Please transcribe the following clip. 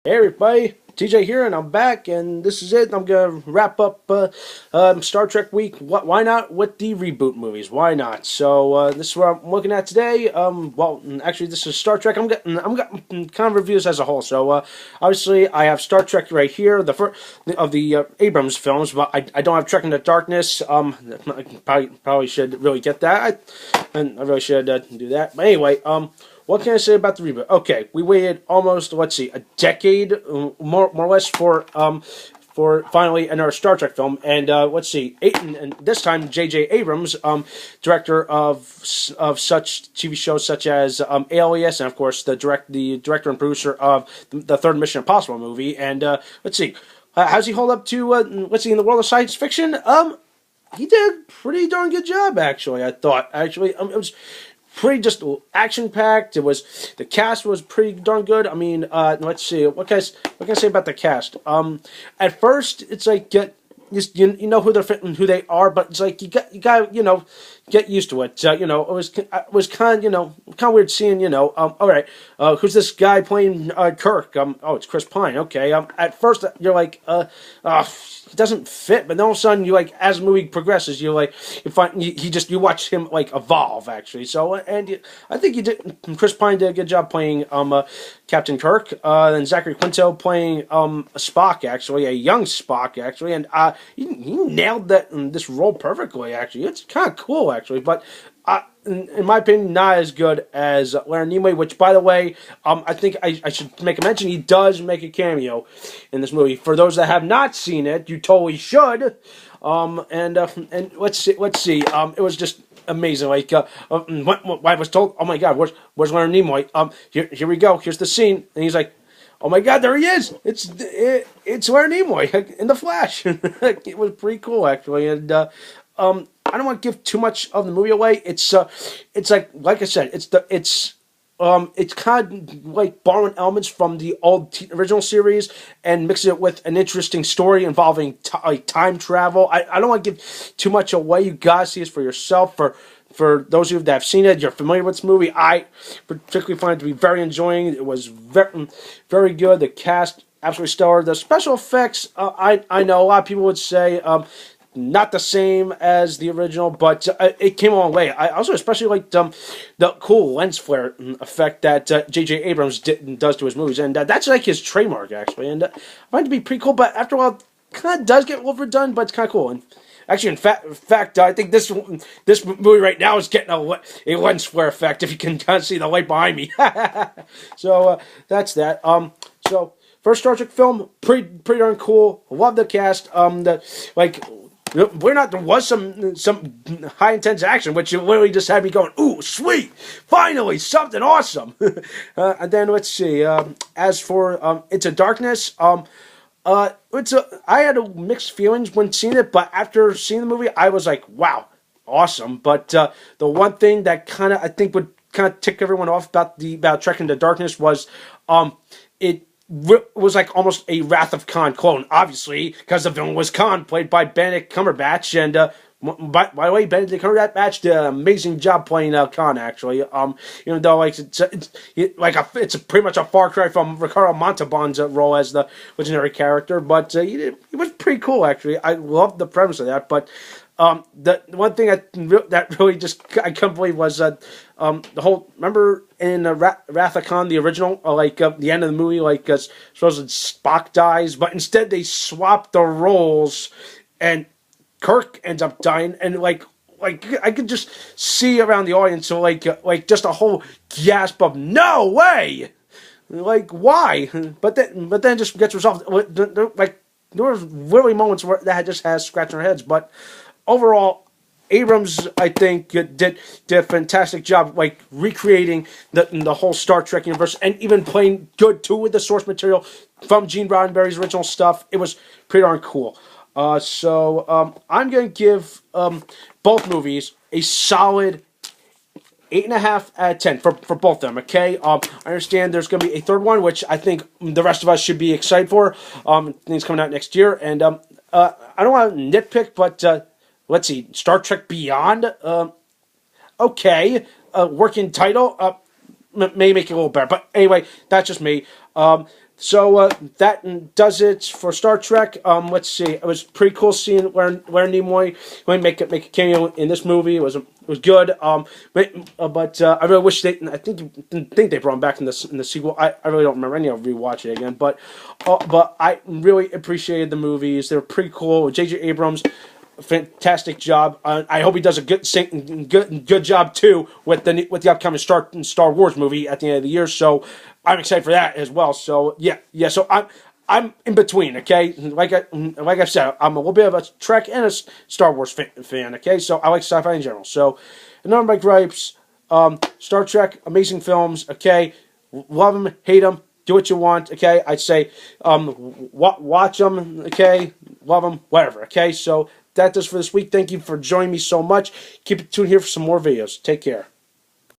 Hey everybody, TJ here, and I'm back, and this is it. I'm gonna wrap up Star Trek week. Why not with the reboot movies? Why not? So this is what I'm looking at today. Well, actually, this is Star Trek. I'm getting kind of reviews as a whole. So obviously, I have Star Trek right here, the first of the Abrams films, but I don't have Trek into Darkness. I probably should really get that, and I really should do that. But anyway, what can I say about the reboot? Okay, we waited almost, let's see, a decade, more or less, for finally another Star Trek film, and let's see, and this time JJ Abrams, director of such TV shows such as Alias, and of course the director and producer of the third Mission Impossible movie, and let's see, how's he hold up to let's see, in the world of science fiction? He did a pretty darn good job, actually. I thought, actually, it was pretty just action packed. The cast was pretty darn good. I mean, let's see, what can I say about the cast? At first it's like you know who they're fitting, who they are, but it's like you got get used to it. It was kind of weird seeing all right, who's this guy playing Kirk? Oh, it's Chris Pine. Okay. At first you're like he doesn't fit, but then all of a sudden as the movie progresses, you find you watch him evolve, actually. So I think Chris Pine did a good job playing Captain Kirk, and Zachary Quinto playing Spock, actually, a young Spock, actually, and he nailed this role perfectly, actually. It's kind of cool, actually, but in my opinion, not as good as Leonard Nimoy, which, by the way, I think I should make a mention. He does make a cameo in this movie. For those that have not seen it, you totally should. And let's see. It was just amazing. When I was told, oh my God, where's Leonard Nimoy? Here we go. Here's the scene, and he's like, oh my God, there he is! It's Leonard Nimoy in the Flash. It was pretty cool, actually, and I don't want to give too much of the movie away. It's like I said, it's kind of like borrowing elements from the old original series and mixing it with an interesting story involving time travel. I don't want to give too much away. You gotta see this for yourself. For those of you that have seen it, you're familiar with this movie. I particularly find it to be very enjoying. It was very, very good. The cast, absolutely stellar. The special effects, I know a lot of people would say not the same as the original, but it came a long way. I also especially liked the cool lens flare effect that JJ Abrams does to his movies, and that's like his trademark, actually. And I find it to be pretty cool, but after a while, it kind of does get overdone, but it's kind of cool. And actually, in fact, I think this movie right now is getting a lens flare effect, if you can kind of see the light behind me. So that's that. So first Star Trek film, pretty darn cool. Love the cast. There was some high intense action, which literally just had me going, ooh, sweet, finally something awesome. And then let's see. As for Into Darkness, I had mixed feelings when seeing it, but after seeing the movie, I was like, wow, awesome. But the one thing that I think would kind of tick everyone off about Trek Into Darkness was it was like almost a Wrath of Khan clone, obviously, because the villain was Khan, played by Benedict Cumberbatch, and by the way, Benedict Cumberbatch did an amazing job playing Khan, actually. Even though it's pretty much a far cry from Ricardo Montalban's role as the legendary character, but he was pretty cool, actually. I loved the premise of that, but the one thing that really just I couldn't believe was the whole, remember in Wrath of Khan, the original, the end of the movie, supposedly Spock dies, but instead they swap the roles, and Kirk ends up dying, and like I could just see around the audience, so just a whole gasp of no way, why? But then it just gets resolved. There were really moments where that just has scratching our heads, but overall, Abrams, I think, did a fantastic job, recreating the whole Star Trek universe, and even playing good too with the source material from Gene Roddenberry's original stuff. It was pretty darn cool. So I'm going to give both movies a solid 8.5 out of 10 for both of them, okay? I understand there's going to be a third one, which I think the rest of us should be excited for. Things coming out next year, and I don't want to nitpick, but let's see, Star Trek Beyond, okay, working title, may make it a little better, but anyway, that's just me. That does it for Star Trek. Let's see. It was pretty cool seeing Leonard Nimoy make a cameo in this movie. It was good. But I really wish they. I didn't think they brought him back in the sequel. I really don't remember. I need to rewatch it again. But I really appreciated the movies. They were pretty cool. JJ Abrams, fantastic job. I hope he does a good job too with the upcoming Star Wars movie at the end of the year. So I'm excited for that as well. So yeah. So I'm in between. Okay, like I said, I'm a little bit of a Trek and a Star Wars fan. Okay, so I like sci-fi in general. So none of my gripes. Star Trek, amazing films. Okay, love them, hate them. Do what you want, okay? I'd say watch them, okay? Love them, whatever, okay? So that does for this week. Thank you for joining me so much. Keep it tuned here for some more videos. Take care.